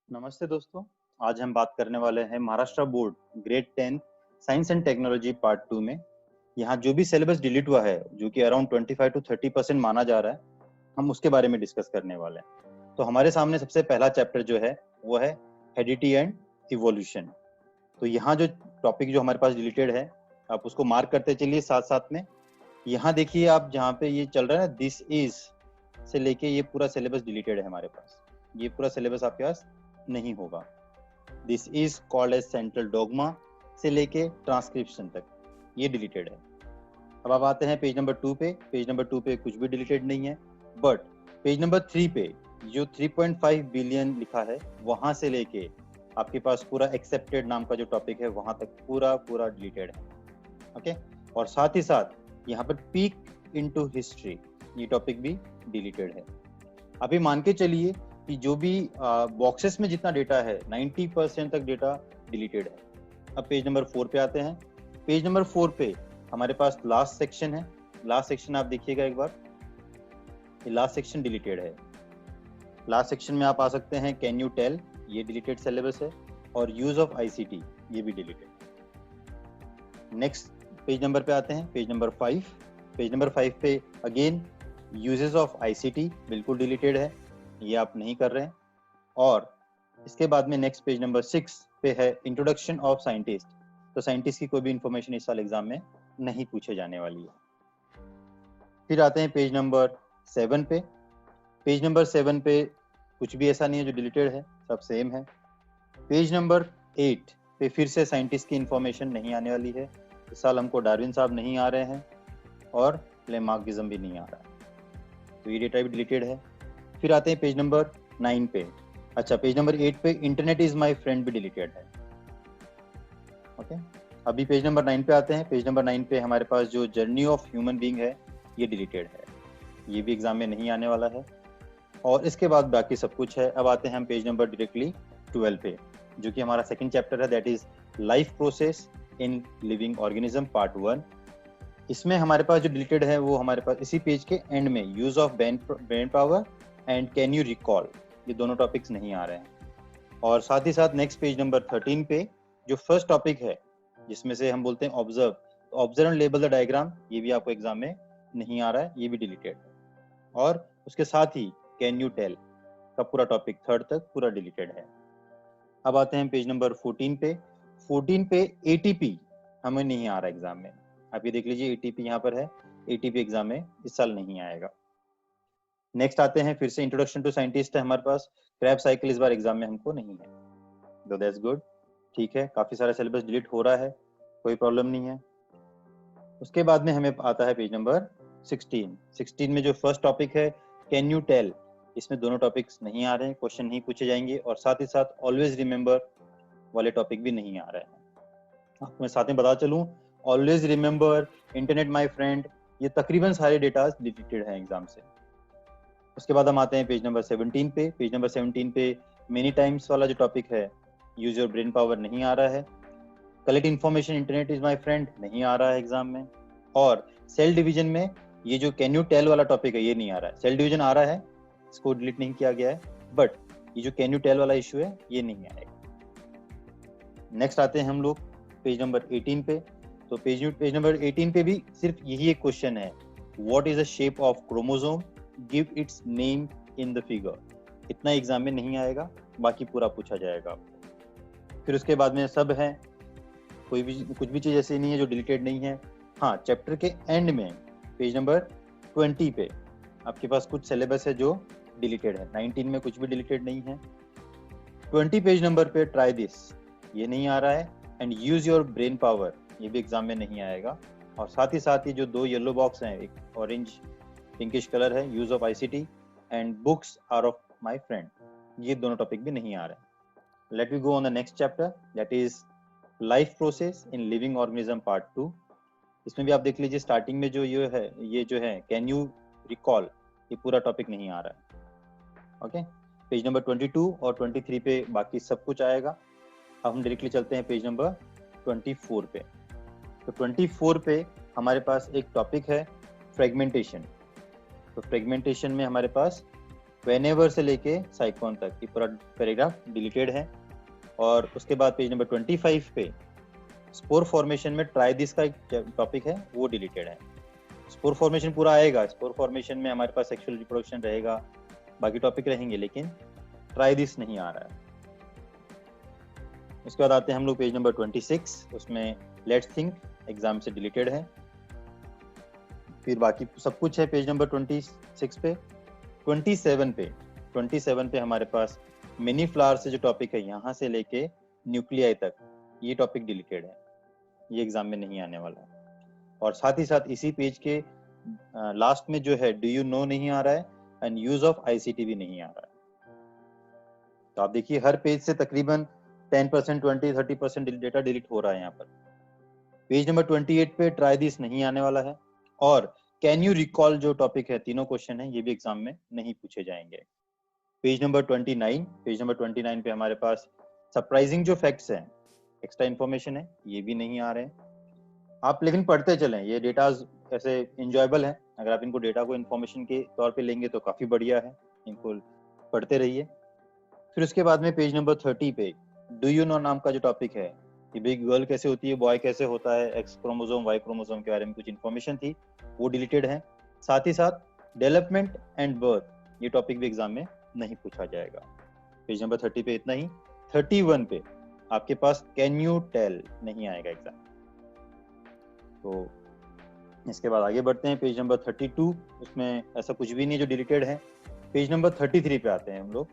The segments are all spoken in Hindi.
नमस्ते दोस्तों। आज हम बात करने वाले हैं Maharashtra board grade 10 science and technology part 2 में। यहाँ जो भी सिलेबस डिलीट हुआ है, जो कि अराउंड 25 to 30% माना जा रहा है, हम उसके बारे में डिस्कस करने वाले हैं। तो हमारे सामने सबसे पहला चैप्टर जो है वो है हेरिडिटी एंड इवोल्यूशन। तो यहाँ जो टॉपिक जो हमारे पास डिलीटेड है, आप उसको मार्क करते चलिए साथ साथ में। यहाँ देखिए आप, जहाँ पे ये चल रहा है ना, दिस इज से लेके ये पूरा सिलेबस डिलीटेड है हमारे पास। ये पूरा सिलेबस आपके पास नहीं होगा। This is called as central dogma से लेके ट्रांसक्रिप्शन तक ये डिलीटेड है। अब आप आते हैं पेज नंबर 2 पे। पेज नंबर 2 पे कुछ भी डिलीटेड नहीं है, बट पेज नंबर 3 पे जो 3.5 बिलियन लिखा है, वहां से लेके आपके पास पूरा एक्सेप्टेड नाम का जो टॉपिक है वहां तक पूरा डिलीटेड है। ओके, और साथ ही साथ यहाँ पर पीक इनटू हिस्ट्री ये टॉपिक भी डिलीटेड है। अभी मान के चलिए कि जो भी बॉक्सेस में जितना डेटा है 90% तक डेटा डिलीटेड है। अब पेज नंबर 4 पे आते हैं। पेज नंबर 4 पे हमारे पास लास्ट सेक्शन है। लास्ट सेक्शन आप देखिएगा एक बार, ये लास्ट सेक्शन डिलीटेड है। लास्ट सेक्शन में आप आ सकते हैं कैन यू टेल, ये डिलीटेड सिलेबस है, और यूज ऑफ आईसीटी ये भी डिलीटेड। नेक्स्ट पेज नंबर पे आते हैं, पेज नंबर 5। पेज नंबर 5 पे अगेन यूजेस ऑफ आईसीटी बिल्कुल डिलीटेड है, ये आप नहीं कर रहे हैं। और इसके बाद में नेक्स्ट पेज नंबर 6 पे है इंट्रोडक्शन ऑफ साइंटिस्ट। तो साइंटिस्ट की कोई भी इंफॉर्मेशन इस साल एग्जाम में नहीं पूछे जाने वाली है। फिर आते हैं पेज नंबर 7 पे। पेज नंबर 7 पे कुछ भी ऐसा नहीं है जो डिलीटेड है, सब सेम है। पेज नंबर 8 पे फिर से साइंटिस्ट की इंफॉर्मेशन नहीं आने वाली है। इस साल हमको डार्विन साहब नहीं आ रहे हैं और लेमार्किज्म भी नहीं आ रहा है, तो ये डेटा भी डिलीटेड है। फिर आते हैं पेज नंबर 9 पे। अच्छा, पेज नंबर 8 पे इंटरनेट इज माय फ्रेंड भी डिलीटेड है। ओके, अभी पेज नंबर 9 पे आते हैं। पेज नंबर 9 पे हमारे पास जो जर्नी ऑफ ह्यूमन बीइंग है ये डिलीटेड है, ये भी एग्जाम में नहीं आने वाला है। और इसके बाद बाकी सब कुछ है। अब आते हैं हम पेज नंबर डायरेक्टली 12 पे, जो कि हमारा सेकंड चैप्टर है, that is life process in living organism part 1। इसमें हमारे पास जो डिलीटेड है वो हमारे पास इसी पेज के एंड में use of brain power and can you recall, ये दोनों टॉपिक्स नहीं आ रहे हैं। और साथ ही साथ नेक्स्ट पेज नंबर 13 पे जो फर्स्ट टॉपिक है, जिसमें से हम बोलते हैं ऑब्जर्व, तो observe and label the diagram, ये भी आपको एग्जाम में नहीं आ रहा है, ये भी डिलीटेड है। और उसके साथ ही कैन यू टेल का पूरा टॉपिक 3rd तक पूरा डिलीटेड है। अब आते हैं पेज नंबर 14 पे। 14 पे एटीपी हमें नहीं आ रहा एग्जाम में। आप ये देख लीजिए, एटीपी यहाँ पर है, एटीपी एग्जाम में इस साल नहीं आएगा। नेक्स्ट आते हैं, फिर से इंट्रोडक्शन टू साइंटिस्ट है हमारे पास। क्रैब साइकिल इस बार एग्जाम में हमको नहीं है, तो दैट्स गुड, ठीक है। काफी सारा सिलेबस डिलीट हो रहा है, कोई प्रॉब्लम नहीं है। उसके बाद में हमें आता है पेज नंबर 16। 16 में जो फर्स्ट टॉपिक है कैन यू टेल, इसमें दोनों टॉपिक्स नहीं आ रहे हैं, क्वेश्चन नहीं पूछे जाएंगे। और साथ ही साथ ऑलवेज रिमेंबर वाले टॉपिक भी नहीं आ रहे हैं। आपको मैं साथ में बता चलूं, always remember, internet my friend, ये तकरीबन सारे डेटा डिलीटेड हैं एग्जाम से। उसके बाद हम आते हैं पेज नंबर 17 पे। पेज नंबर 17 पे मेनी टाइम्स वाला जो टॉपिक है, यूज योर ब्रेन पावर, नहीं आ रहा है। Collect information, internet is my friend, नहीं आ रहा है एग्जाम में। और सेल डिवीजन में ये जो कैन यू टेल वाला टॉपिक है ये नहीं आ रहा है। सेल डिवीजन आ रहा है, इसको डिलीट नहीं किया गया है, बट ये जो कैन यू टेल वाला इशू है ये नहीं आएगा। नेक्स्ट आते हैं हम लोग पेज नंबर 18 पे। तो पेज नंबर 18 पे भी सिर्फ यही एक क्वेश्चन है, what is the shape of chromosome, give its name in the figure. इतना एग्जाम में नहीं आएगा, बाकी पूरा पूछा जाएगा आपको। फिर उसके बाद में सब है, कुछ भी चीज ऐसी नहीं है जो डिलीटेड नहीं है। हाँ, चैप्टर के एंड में पेज नंबर 20 पे आपके पास कुछ सिलेबस है जो डिलीटेड है। 19 में कुछ भी डिलीटेड नहीं है। 20 पेज नंबर पे ट्राई दिस, ये नहीं आ रहा है। And use your brain power, ये भी एग्जाम में नहीं आएगा। और साथ ही साथ ये जो दो येलो बॉक्स हैं, एक ऑरेंज पिंकिश कलर है, use of ICT and books are of my friend, ये दोनों टॉपिक भी नहीं आ रहे। Let we go on the next chapter, that is life process in living organism part 2। इसमें भी आप देख लीजिए, स्टार्टिंग में जो ये जो है कैन यू रिकॉल, ये पूरा टॉपिक नहीं आ रहा है। ओके, पेज नंबर 22 और 23 पे बाकी सब कुछ आएगा। अब हम डायरेक्टली चलते हैं पेज नंबर 24 पे। तो 24 पे हमारे पास एक टॉपिक है फ्रेगमेंटेशन। तो फ्रेगमेंटेशन में हमारे पास whenever से लेके साइक्लोन तक, ये पूरा पैराग्राफ डिलीटेड है। और उसके बाद पेज नंबर 25 पे स्पोर फॉर्मेशन में ट्राई दिस का एक टॉपिक है, वो डिलीटेड है। स्पोर फॉर्मेशन पूरा आएगा, स्पोर फॉर्मेशन में हमारे पास सेक्सुअल रिप्रोडक्शन रहेगा, बाकी टॉपिक रहेंगे, लेकिन ट्राई दिस नहीं आ रहा है। उसके बाद आते हैं हम लोग पेज नंबर 26, उसमें लेट्स थिंक एग्जाम से डिलीटेड है। फिर बाकी सब कुछ है पेज नंबर 26 पे। 27 पे हमारे पास मिनी फ्लावर से जो टॉपिक है यहाँ से लेके न्यूक्लियाई तक, ये टॉपिक डिलीटेड है, ये एग्जाम में नहीं आने वाला है। और साथ ही साथ इसी पेज के लास्ट में जो है डू यू नो नहीं आ रहा है, एंड यूज ऑफ आईसीटी भी नहीं आ रहा है। तो आप देखिए हर पेज से तकरीबन 10%, 20, 30% डेटा डिलीट हो रहा है यहाँ पर। पेज नंबर 28 पे ट्राई दिस नहीं आने वाला है। और कैन यू रिकॉल जो टॉपिक है, तीनों क्वेश्चन है, ये भी एग्जाम में नहीं पूछे जाएंगे। पेज नंबर 29 पे हमारे पास सरप्राइजिंग जो फैक्ट्स हैं, एक्स्ट्रा इन्फॉर्मेशन है, ये भी नहीं आ रहे हैं। आप लेकिन पढ़ते चलें, ये डेटा ऐसे इंजॉयबल है, अगर आप इनको डेटा को इन्फॉर्मेशन के तौर पे लेंगे तो काफी बढ़िया है, इनको पढ़ते रहिए। फिर उसके बाद में पेज नंबर 30 पे डू यू नो नाम का जो टॉपिक है, कि भाई गर्ल कैसे होती है, बॉय कैसे होता है, एक्स क्रोमोसोम वाई क्रोमोसोम के बारे में कुछ इन्फॉर्मेशन थी, वो डिलीटेड है। साथ ही साथ डेवलपमेंट एंड बर्थ, ये टॉपिक भी एग्जाम में नहीं पूछा जाएगा। पेज नंबर 30 पे इतना ही। 31 पे आपके पास कैन यू टेल नहीं आएगा एग्जाम। तो इसके बाद आगे बढ़ते हैं पेज नंबर 32, उसमें ऐसा कुछ भी नहीं जो डिलीटेड है। पेज नंबर 33 पे आते हैं हम लोग।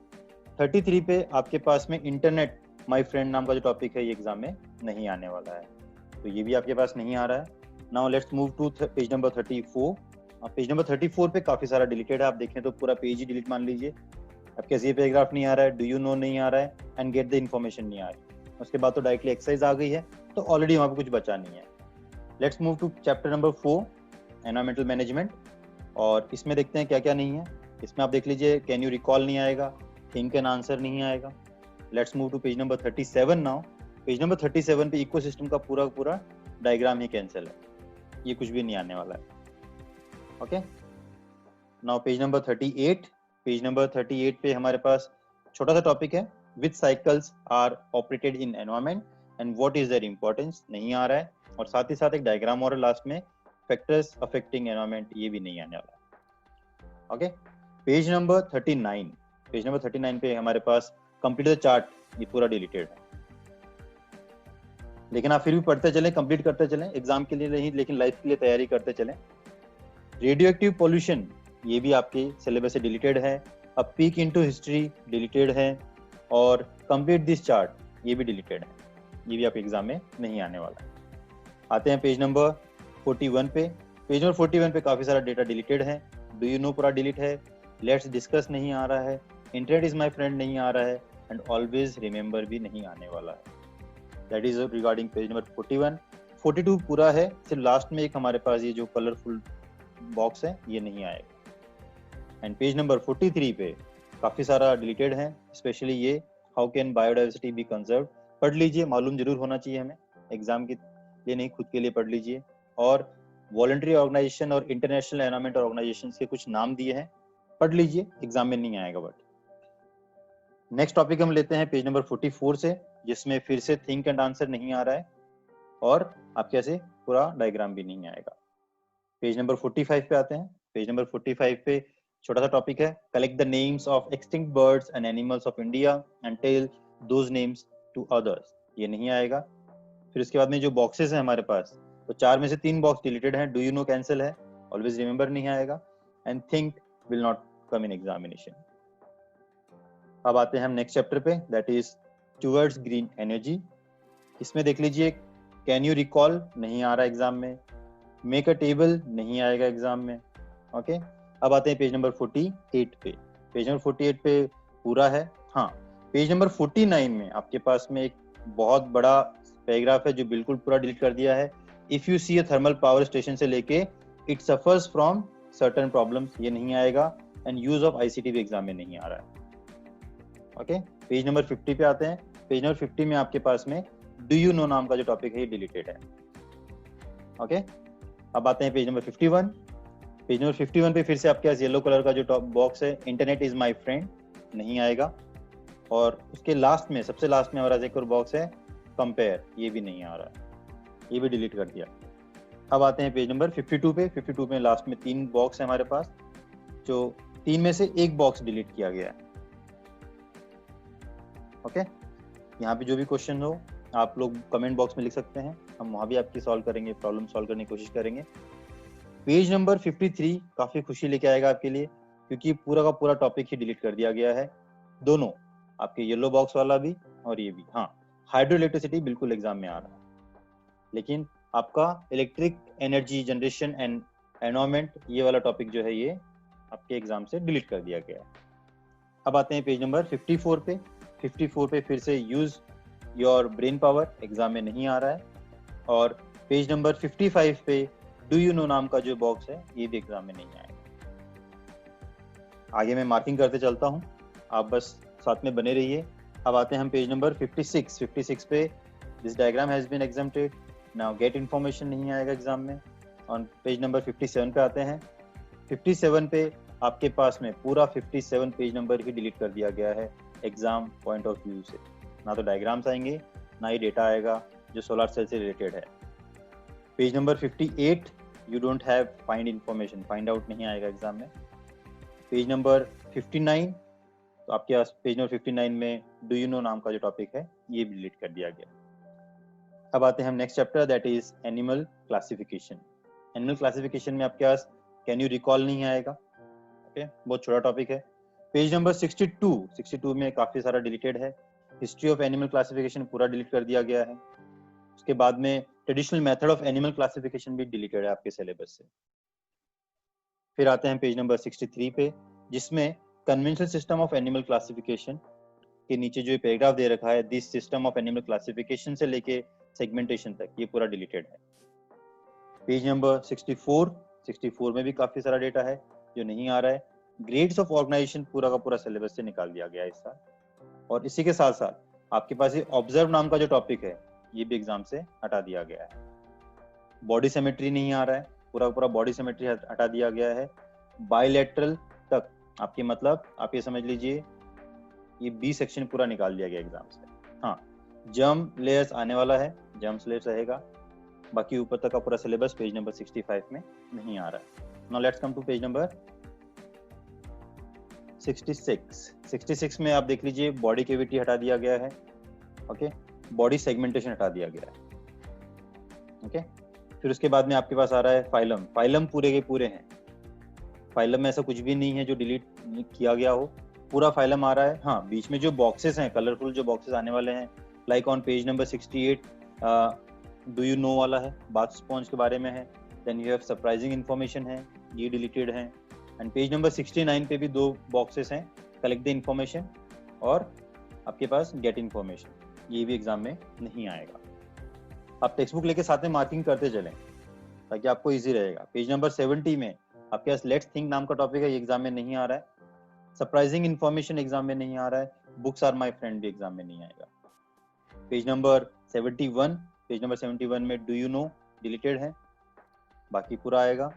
33 पे आपके पास में इंटरनेट माय फ्रेंड नाम का जो टॉपिक है, ये एग्जाम में नहीं आने वाला है, तो ये भी आपके पास नहीं आ रहा है। Now let's move to page number 34। Page number 34 पे काफी सारा डिलीटेड है, आप देखें तो पूरा पेज ही डिलीट मान लीजिए। अब कैसे ये पैराग्राफ नहीं आ रहा है, डू यू नो नहीं आ रहा है, एंड गेट द इन्फॉर्मेशन नहीं आ रही। उसके बाद तो डायरेक्टली एक्सरसाइज आ गई है, तो ऑलरेडी वहां पे कुछ बचा नहीं है। Let's move to chapter number 4, environmental management. और इसमें देखते हैं क्या क्या नहीं है। इसमें आप देख लीजिए कैन यू रिकॉल नहीं आएगा, थिंक एंड आंसर नहीं आएगा। Let's move to page number 37 now. Page number 37 पे इकोसिस्टम का पूरा डायग्राम ही कैंसिल है, ये कुछ भी नहीं आने वाला है। Okay, now page number 38। Page number 38 पे हमारे पास छोटा सा टॉपिक है, which cycles are operated in environment and what is their importance, नहीं आ रहा है। और साथ ही साथ एक डायग्राम और लास्ट में फैक्टर्स अफेक्टिंग एनवायरमेंट, ये भी नहीं आने वाला। Okay, page number 39। Page number 39 पे हमारे पास कंप्लीट द चार्ट, ये पूरा डिलीटेड है, लेकिन आप फिर भी पढ़ते चलें, कंप्लीट करते चलें, एग्जाम के लिए नहीं लेकिन लाइफ के लिए तैयारी करते चलें। रेडियो एक्टिव पॉल्यूशन, ये भी आपके सिलेबस से डिलीटेड है। अब पीक इनटू हिस्ट्री डिलीटेड है, और कंप्लीट दिस चार्ट, ये भी डिलीटेड है, ये भी आपके एग्जाम में नहीं आने वाला है। आते हैं पेज नंबर 41 पे। पेज नंबर 41 पे काफी सारा डेटा डिलीटेड है। डू यू नो पूरा डिलीट है, लेट्स डिस्कस नहीं आ रहा है, इंटरनेट इज माय फ्रेंड नहीं आ रहा है, एंड ऑलवेज रिमेंबर भी नहीं आने वाला है। That is regarding page number 41। 42 पूरा है, सिर्फ लास्ट में एक हमारे पास ये जो कलरफुल बॉक्स है, ये नहीं आएगा। एंड पेज नंबर 43 पे काफी सारा डिलीटेड है, स्पेशली ये how can biodiversity B conserve, पढ़ लीजिए, मालूम जरूर होना चाहिए हमें, एग्जाम के लिए नहीं, खुद के लिए पढ़ लीजिए। और वॉलंटरी ऑर्गेनाइजेशन और इंटरनेशनल एनवायरमेंटल ऑर्गेनाइजेशन के कुछ नाम दिए हैं, पढ़ लीजिए, एग्जाम में नहीं आएगा। बट नेक्स्ट टॉपिक हम लेते हैं पेज नंबर 44 से, जिसमें फिर से थिंक एंड आंसर नहीं आ रहा है, और आपके ऐसे पूरा डायग्राम भी नहीं आएगा। पेज नंबर 45 पे आते हैं। पेज नंबर 45 पे छोटा सा टॉपिक है, collect the names of extinct birds and animals of India and tell those names to others, ये नहीं आएगा। फिर उसके बाद में जो बॉक्सेस हैं हमारे पास, तो 4 में से 3 बॉक्स डिलीटेड हैं। डू यू नो कैंसिल है, ऑलवेज रिमेंबर नहीं आएगा, and think will not come in examination. अब आते हैं हम नेक्स्ट चैप्टर पे, that is towards green energy. इसमें देख लीजिए कैन यू रिकॉल नहीं आ रहा एग्जाम में, मेक अ टेबल नहीं आएगा एग्जाम में। ओके, अब आते हैं पेज नंबर 48 पे। पेज नंबर 48 पे पूरा है। हाँ, पेज नंबर 49 में आपके पास में एक बहुत बड़ा पैराग्राफ है जो बिल्कुल पूरा डिलीट कर दिया है। If you see a thermal power station से लेके it suffers from certain problems, ये नहीं आएगा, एंड यूज ऑफ आईसीटी भी एग्जाम में नहीं आ रहा है। ओके, पेज नंबर 50 पे आते हैं। पेज नंबर 50 में आपके पास में डू यू नो नाम का जो टॉपिक है, ये डिलीटेड है। ओके, अब आते हैं पेज नंबर 51। पेज नंबर 51 पे फिर से आपके पास येलो कलर का जो टॉप बॉक्स है, इंटरनेट इज माय फ्रेंड, नहीं आएगा। और उसके लास्ट में, सबसे लास्ट में हमारा एक और बॉक्स है कंपेयर, ये भी नहीं आ रहा है, ये भी डिलीट कर दिया। अब आते हैं पेज नंबर 52 पे। 52 में लास्ट में 3 बॉक्स है हमारे पास, जो 3 में से एक बॉक्स डिलीट किया गया है। ओके, यहाँ पे जो भी क्वेश्चन हो आप लोग कमेंट बॉक्स में लिख सकते हैं, हम वहाँ भी आपकी सॉल्व करेंगे, प्रॉब्लम सॉल्व करने की कोशिश करेंगे। पेज नंबर 53 काफी खुशी लेके आएगा आपके लिए, क्योंकि पूरा का पूरा टॉपिक ही डिलीट कर दिया गया है, दोनों, आपके येलो बॉक्स वाला भी और ये भी। हाँ, हाइड्रो इलेक्ट्रिसिटी बिल्कुल एग्जाम में आ रहा है, लेकिन आपका electric energy generation and environment, ये वाला टॉपिक जो है ये आपके एग्जाम से डिलीट कर दिया गया है। अब आते हैं पेज नंबर 54 पे। 54 पे फिर से use your brain power, exam में नहीं आ रहा है। और पेज नंबर 55 पे डू यू नो नाम का जो बॉक्स है, ये भी एग्जाम में नहीं आएगा। आगे मैं मार्किंग करते चलता हूँ, आप बस साथ में बने रहिए। अब आते हैं हम पेज नंबर 56। 56 पे this diagram has been exempted, now get information नहीं आएगा एग्जाम में। और पेज नंबर 57 पे आते हैं। 57 पे आपके पास में पूरा 57 पेज नंबर ही डिलीट कर दिया गया है एग्जाम पॉइंट ऑफ व्यू से, ना तो डायग्राम्स आएंगे ना ही डेटा आएगा जो सोलर सेल से रिलेटेड है। Page number 58 you don't have find information, find out नहीं आएगा एग्जाम में। पेज नंबर 59, तो आपके पास पेज नंबर 59 में डू यू नो नाम का जो टॉपिक है ये भी डिलीट कर दिया गया। अब आते हैं हम next chapter, that is animal classification. Animal classification में आपके पास कैन यू रिकॉल नहीं आएगा। ओके, बहुत छोटा टॉपिक है। पेज नंबर 62 में काफी सारा डिलीटेड है। हिस्ट्री ऑफ एनिमल क्लासिफिकेशन पूरा डिलीट कर दिया गया है। उसके बाद में traditional method of animal classification भी डिलीटेड है आपके सिलेबस से। फिर आते हैं पेज नंबर 63 पे, जिसमें conventional system of animal classification के नीचे जो पैराग्राफ दे रखा है, this system of animal classification से लेके सेगमेंटेशन तक, ये पूरा डिलीटेड है। पेज नंबर 64 में भी काफी सारा डेटा है जो नहीं आ रहा है। ग्रेड्स ऑफ ऑर्गेनाइजेशन पूरा का पूरा सिलेबस से निकाल दिया गया है इस साल। और इसी के साथ साथ आपके पास ये ऑब्जर्व नाम का जो टॉपिक है ये भी एग्जाम से हटा दिया गया है। बॉडी सिमेट्री नहीं आ रहा है, पूरा पूरा बॉडी सिमेट्री हटा दिया गया है। बायलैटरल तक आपके, मतलब आप ये समझ लीजिए ये बी सेक्शन पूरा निकाल दिया गया एग्जाम से। हाँ, जर्म लेयर्स आने वाला है, जर्म लेयर्स रहेगा, बाकी ऊपर तक का पूरा सिलेबस पेज नंबर 65 में नहीं आ रहा है। Now let's come to page number 66। 66 में आप देख लीजिए बॉडी कैविटी हटा दिया गया है। ओके, बॉडी सेगमेंटेशन हटा दिया गया है। ओके, फिर उसके बाद में आपके पास आ रहा है फाइलम। फाइलम पूरे के पूरे हैं, फाइलम में ऐसा कुछ भी नहीं है जो डिलीट किया गया हो, पूरा फाइलम आ रहा है। हाँ, बीच में जो बॉक्सेस हैं, कलरफुल जो बॉक्सेस आने वाले हैं, like on page number 68 do you know वाला है, बाथ स्पॉन्ज के बारे में है। Then you have surprising information है, ये डिलीटेड है। एंड पेज नंबर 69 पे भी 2 बॉक्सेस हैं, कलेक्ट द इन्फॉर्मेशन और आपके पास गेट इन्फॉर्मेशन, ये भी एग्जाम में नहीं आएगा। आप टेक्स्ट बुक लेके साथ में मार्किंग करते चलें ताकि आपको इजी रहेगा। पेज नंबर 70 में आपके पास लेट्स थिंक नाम का टॉपिक है, ये एग्जाम में नहीं आ रहा है। सरप्राइजिंग इन्फॉर्मेशन एग्जाम में नहीं आ रहा है। बुक्स आर माय फ्रेंड भी एग्जाम में नहीं आएगा। पेज नंबर 71 में डू यू नो डिलीटेड है, बाकी पूरा आएगा।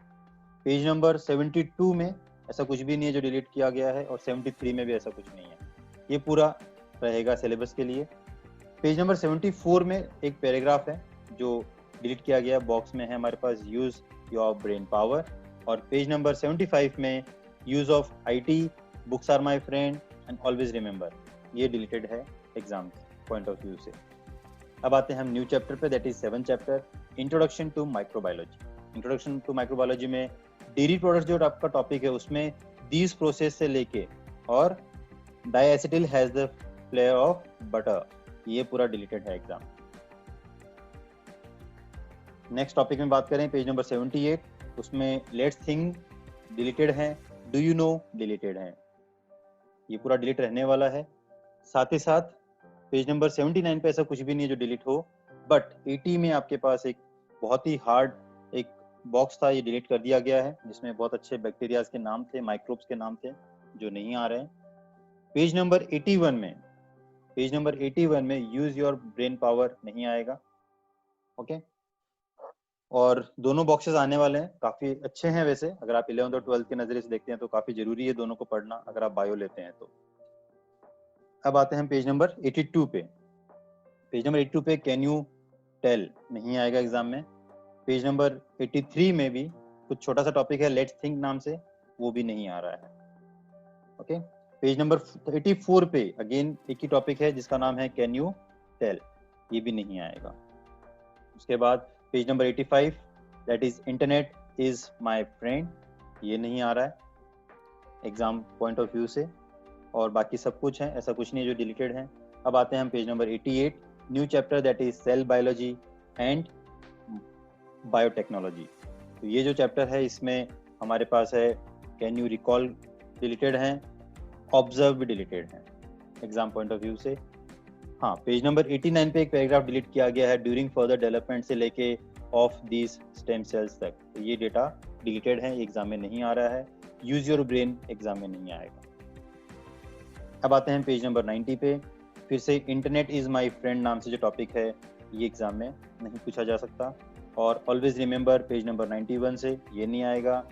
पेज नंबर 72 में ऐसा कुछ भी नहीं है जो डिलीट किया गया है, और 73 में भी ऐसा कुछ नहीं है, ये पूरा रहेगा सिलेबस के लिए। पेज नंबर 74 में एक पैराग्राफ है जो डिलीट किया गया बॉक्स में है हमारे पास, यूज योर ब्रेन पावर। और पेज नंबर 75 में use of IT, books are my friend and always remember, ये डिलीटेड है एग्जाम पॉइंट ऑफ व्यू से। अब आते हैं हम न्यू चैप्टर पे, that is 7th chapter, introduction to microbiology. Introduction to microbiology में डेयरी प्रोडक्ट्स जो आपका टॉपिक है उसमें दीज प्रोसेस से लेके और diacetyl has the flavour of butter, ये पूरा डिलीटेड है एग्जाम। नेक्स्ट टॉपिक में बात करें पेज नंबर 78, उसमें लेट्स थिंक डिलीटेड है, डू यू नो डिलीटेड है, ये पूरा डिलीट रहने वाला है। साथ ही साथ पेज नंबर 79 पे ऐसा कुछ भी नहीं है जो डिलीट हो, बट 80 में आपके पास एक बहुत ही हार्ड एक बॉक्स था, ये डिलीट कर दिया गया है, जिसमें बहुत अच्छे बैक्टीरियाज के नाम थे, माइक्रोब्स के नाम थे जो नहीं आ रहे हैं। पेज नंबर 81 में यूज योर ब्रेन पावर नहीं आएगा। ओके, और दोनों बॉक्सेस आने वाले हैं, काफी अच्छे हैं वैसे। अगर आप 11th और 12th के नजरिए से देखते हैं तो काफी जरूरी है दोनों को पढ़ना अगर आप बायो लेते हैं तो। अब आते हैं पेज नंबर 82 पे। पेज नंबर 82 पे कैन यू टेल नहीं आएगा एग्जाम में। पेज नंबर 83 में भी कुछ छोटा सा टॉपिक है लेट्स थिंक नाम से, वो भी नहीं आ रहा है। ओके, पेज नंबर 84 पे अगेन एक ही टॉपिक है जिसका नाम है कैन यू टेल, ये भी नहीं आएगा। उसके बाद page number 85 that is internet is my friend, ये नहीं आ रहा है एग्जाम पॉइंट ऑफ व्यू से। और बाकी सब कुछ है, ऐसा कुछ नहीं है जो डिलीटेड है। अब आते हैं हम page number 88 new chapter that is cell biology and biotechnology. तो ये जो चैप्टर है इसमें हमारे पास है कैन यू रिकॉल डिलीटेड है, ऑब्जर्व भी डिलीटेड है एग्जाम पॉइंट ऑफ व्यू से। हाँ, पेज नंबर 89 पे एक पैराग्राफ डिलीट किया गया है ड्यूरिंग फर्दर डेवलपमेंट से लेके ऑफ दीज स्टेम सेल्स तक, तो ये डेटा डिलीटेड है, एग्जाम में नहीं आ रहा है। यूज योर ब्रेन एग्जाम में नहीं आएगा। अब आते हैं पेज नंबर 90 पे, फिर से इंटरनेट इज माय फ्रेंड नाम से जो टॉपिक है ये एग्जाम में नहीं पूछा जा सकता। और ऑलवेज रिमेंबर पेज नंबर 91 से ये नहीं आएगा।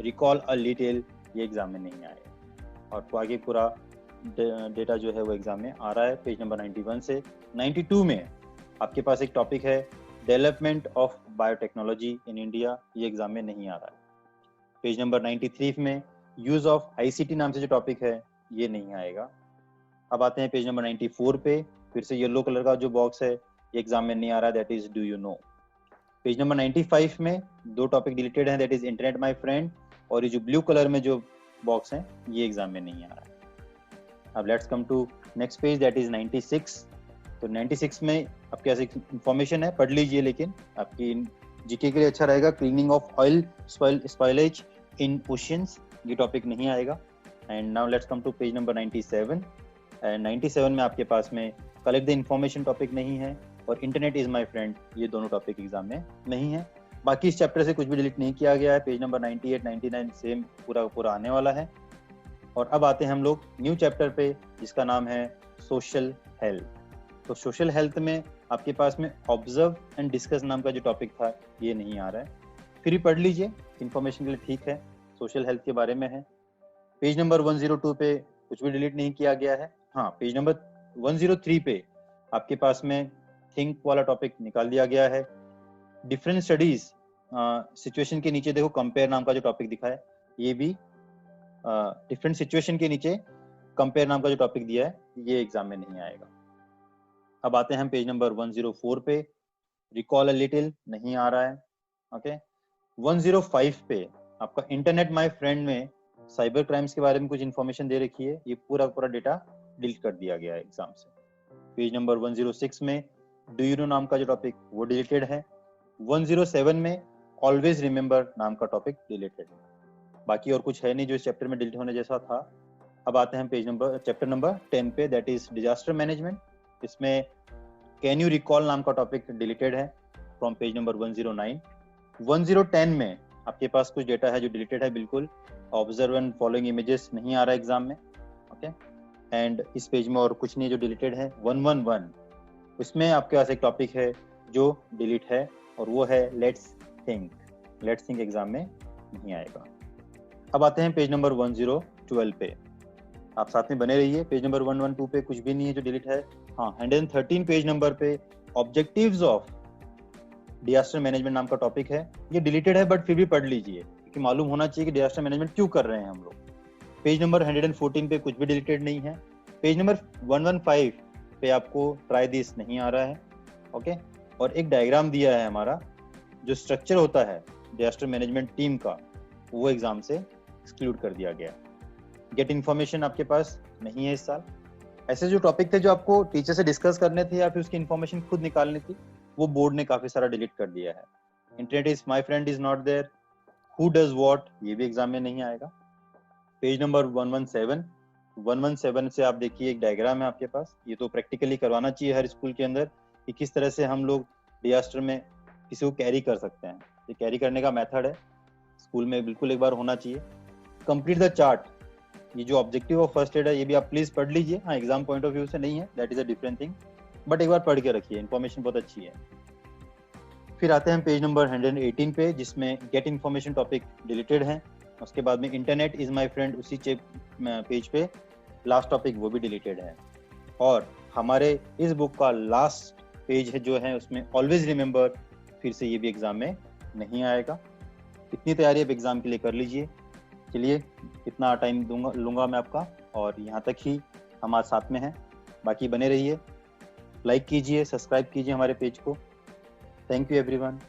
रिकॉल अ लिटिल ये एग्जाम में नहीं आएगा। और आगे पूरा डेटा जो है वो एग्जाम में आ रहा है पेज नंबर 91 से। 92 में आपके पास एक टॉपिक है development of biotechnology in India, ये एग्जाम में नहीं आ रहा है। पेज नंबर 93 में यूज ऑफ आईसीटी नाम से जो टॉपिक है ये नहीं आएगा। अब आते हैं पेज नंबर 94 पे, फिर से येलो कलर का जो बॉक्स है ये एग्जाम में नहीं आ रहा है, that is do you no. Page number 95 में दो टॉपिक डिलीटेड हैं, that is internet my friend, और ये जो ब्लू कलर में जो बॉक्स है ये एग्जाम में नहीं आ रहा है। अब let's come to next page that is 96। तो 96 में आपके पास एक इंफॉर्मेशन है, पढ़ लीजिए, लेकिन आपकी जीके के लिए अच्छा रहेगा। Cleaning of oil spoilage in oceans, ये टॉपिक नहीं आएगा। And now let's come to page number 97। 97 में आपके पास में कलेक्ट द इंफॉर्मेशन टॉपिक नहीं है, और इंटरनेट इज माय फ्रेंड ये दोनों टॉपिक एग्जाम में नहीं है। बाकी इस चैप्टर से कुछ भी डिलीट नहीं किया गया है। पेज नंबर 98, 99 सेम पूरा आने वाला है। और अब आते हैं हम लोग न्यू चैप्टर पे जिसका नाम है सोशल हेल्थ। तो सोशल हेल्थ में आपके पास में ऑब्जर्व एंड डिस्कस नाम का जो टॉपिक था ये नहीं आ रहा है, फिर भी पढ़ लीजिए, इंफॉर्मेशन के लिए ठीक है, सोशल हेल्थ के बारे में है। पेज नंबर 102 पे कुछ भी डिलीट नहीं किया गया है। हाँ, पेज नंबर 103 पे आपके पास में थिंक वाला टॉपिक निकाल दिया गया है। डिफरेंट स्टडीज सिचुएशन के नीचे देखो कंपेयर नाम का जो टॉपिक दिखा है, ये भी डिफरेंट सिचुएशन के नीचे कंपेयर नाम का जो टॉपिक दिया है ये एग्जाम में नहीं आएगा। अब आते हैं हम पेज नंबर 104 पे, रिकॉल अ लिटिल नहीं आ रहा है। ओके, 105 पे आपका इंटरनेट माय फ्रेंड में साइबर क्राइम्स के बारे में कुछ इंफॉर्मेशन दे रखी है, ये पूरा डेटा डिलीट कर दिया गया है एग्जाम से। पेज नंबर 106 में डू यू नो नाम का जो टॉपिक वो डिलीटेड है। 107 में ऑलवेज रिमेंबर नाम का टॉपिक डिलीटेड है। बाकी और कुछ है नहीं जो इस चैप्टर में डिलीट होने जैसा था। अब आते हैं चैप्टर नंबर 10 पे, दैट इज डिजास्टर मैनेजमेंट। इसमें कैन यू रिकॉल नाम का टॉपिक डिलीटेड है फ्रॉम पेज नंबर 109। 1010 में आपके पास कुछ डेटा है जो डिलीटेड है बिल्कुल। ऑब्जर्व एंड फॉलोइंग इमेजेस नहीं आ रहा है एग्जाम में। ओके, एंड इस पेज में और कुछ नहीं जो डिलीटेड है। 111 उसमें आपके पास एक टॉपिक है जो डिलीट है, और वो है let's think. Let's think exam में नहीं आएगा। अब आते हैं पेज नंबर 1012 पे, आप साथ में बने रहिए। पेज नंबर 112 पे कुछ भी नहीं है जो डिलीट है। हाँ, 113 पेज नंबर पे ऑब्जेक्टिव्स ऑफ डिजास्टर मैनेजमेंट नाम का टॉपिक है, ये डिलीटेड है बट फिर भी पढ़ लीजिए क्योंकि मालूम होना चाहिए कि डिजास्टर मैनेजमेंट क्यों कर रहे हैं हम लोग। पेज नंबर 114 पे कुछ भी डिलीटेड नहीं है। पेज नंबर 115 पे आपको ट्राई दिस नहीं आ रहा है। ओके, और एक डायग्राम दिया है हमारा, जो स्ट्रक्चर होता है डिजास्टर मैनेजमेंट टीम का, वो एग्जाम से एक्सक्लूड कर दिया गया। गेट इन्फॉर्मेशन आपके पास नहीं है इस साल। ऐसे जो टॉपिक थे जो आपको टीचर से डिस्कस करने थे या फिर उसकी इन्फॉर्मेशन खुद निकालनी थी, वो बोर्ड ने काफी सारा डिलीट कर दिया है। Internet is my friend is not there. Who does what, ये भी एग्जाम में नहीं आएगा। पेज नंबर 117 से आप देखिए एक डायग्राम है आपके पास, ये तो प्रैक्टिकली करवाना चाहिए हर स्कूल के अंदर कि किस तरह से हम लोग डिजास्टर में किसी को कैरी कर सकते हैं। ये कैरी करने का मेथड है, स्कूल में बिल्कुल एक बार होना चाहिए। कंप्लीट द चार्ट, ये जो ऑब्जेक्टिव ऑफ फर्स्ट एड है ये भी आप प्लीज पढ़ लीजिए। हाँ, एग्जाम पॉइंट ऑफ व्यू से नहीं है, that is a different thing, but एक बार पढ़ के रखिए, इन्फॉर्मेशन बहुत अच्छी है। फिर आते हैं पेज नंबर 118 पे, जिसमें गेट इन्फॉर्मेशन टॉपिक डिलीटेड है। उसके बाद में इंटरनेट इज माय फ्रेंड, उसी पेज पे लास्ट टॉपिक वो भी डिलीटेड है। और हमारे इस बुक का लास्ट पेज है जो है उसमें ऑलवेज रिमेंबर, फिर से ये भी एग्जाम में नहीं आएगा। इतनी तैयारी अब एग्जाम के लिए कर लीजिए। चलिए, इतना टाइम लूंगा मैं आपका, और यहाँ तक ही हम आज साथ में हैं। बाकी बने रहिए, लाइक कीजिए, सब्सक्राइब कीजिए हमारे पेज को। Thank you everyone.